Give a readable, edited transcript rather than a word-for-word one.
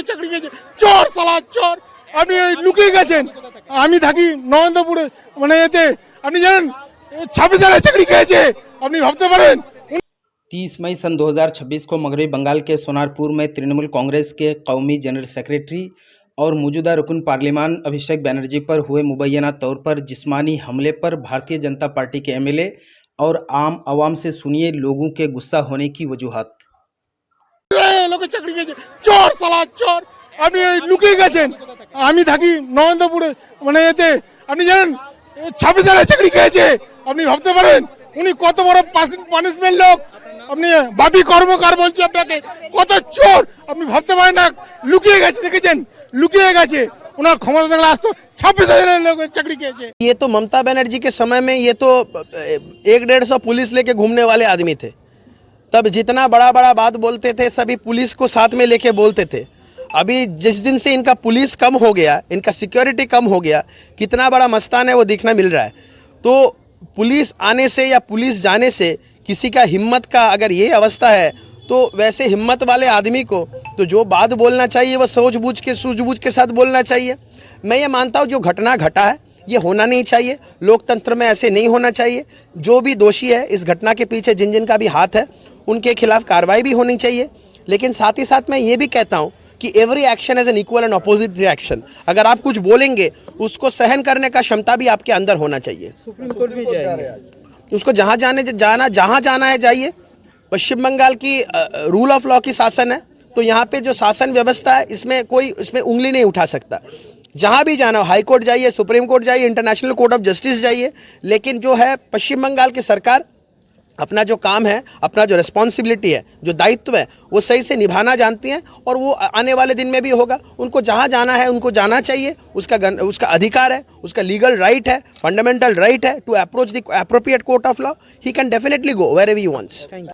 লোকে চাকরি খেয়েছে, চোর সালা চোর। আপনি লুকিয়ে গেছেন, আমি থাকি নরেন্দ্রপুরে, মানে এতে আপনি জানেন 26,000 চাকরি খেয়েছে, আপনি ভাবতে পারেন। 30 मई सन 2026 को मगरबी बंगाल के सोनारपुर में तृणमूल कांग्रेस के कौमी जनरल सेक्रेटरी और मौजूदा रुकन पार्लियामान अभिषेक बनर्जी पर हुए मुबैना तौर पर जिस्मानी हमले पर भारतीय जनता पार्टी के एमएलए और आम आवाम से सुनिए लोगों के गुस्सा होने की वजूहात। লোকে চাকরি খেয়েছে, চোর সালা চোর। আপনি লুকিয়ে গেছেন, আমি থাকি নরেন্দ্রপুরে, মানে এতে আপনি জানেন 26,000 চাকরি খেয়েছে, আপনি ভাবতে পারেন উনি কত বড় পানিশমেন্ট লোক। আপনি বাবি কর্মকার বলছি আপনাকে, কত চোর আপনি ভাবতে পারেন না। লুকিয়ে গেছে, দেখেছেন লুকিয়ে গেছে, ওনার ক্ষমতা থাকলে আসতো 26,000 লোক চাকরি খেয়েছে। ये तो ममता बनर्जी के समय में ये तो 100-150 पुलिस लेके घूमने वाले आदमी थे। तब जितना बड़ा बड़ा बात बोलते थे सभी पुलिस को साथ में लेके बोलते थे। अभी जिस दिन से इनका पुलिस कम हो गया, इनका सिक्योरिटी कम हो गया, कितना बड़ा मस्तान है वो दिखना मिल रहा है। तो पुलिस आने से या पुलिस जाने से किसी का हिम्मत का अगर ये अवस्था है, तो वैसे हिम्मत वाले आदमी को तो जो बात बोलना चाहिए वो सूझबूझ के साथ बोलना चाहिए। मैं ये मानता हूँ जो घटना घटा है ये होना नहीं चाहिए, लोकतंत्र में ऐसे नहीं होना चाहिए। जो भी दोषी है इस घटना के पीछे जिन जिन का भी हाथ है उनके खिलाफ कार्रवाई भी होनी चाहिए। लेकिन साथ ही साथ मैं ये भी कहता हूँ कि every action has an equal and opposite reaction. अगर आप कुछ बोलेंगे उसको सहन करने का क्षमता भी आपके अंदर होना चाहिए। सुप्रीम कोर्ट भी जाएंगे, उसको जहाँ जाना है जाइए। पश्चिम बंगाल की रूल ऑफ लॉ की शासन है, तो यहाँ पे जो शासन व्यवस्था है इसमें उंगली नहीं उठा सकता। जहाँ भी जाना हो, हाई कोर्ट जाइए, सुप्रीम कोर्ट जाइए, इंटरनेशनल कोर्ट ऑफ जस्टिस जाइए, लेकिन जो है पश्चिम बंगाल की सरकार अपना जो काम है, अपना जो रिस्पॉन्सिबिलिटी है, जो दायित्व है वो सही से निभाना जानती हैं और वो आने वाले दिन में भी होगा। उनको जहाँ जाना है उनको जाना चाहिए, उसका अधिकार है, उसका लीगल राइट है, फंडामेंटल राइट है to approach the appropriate court of law. He can definitely go wherever he wants.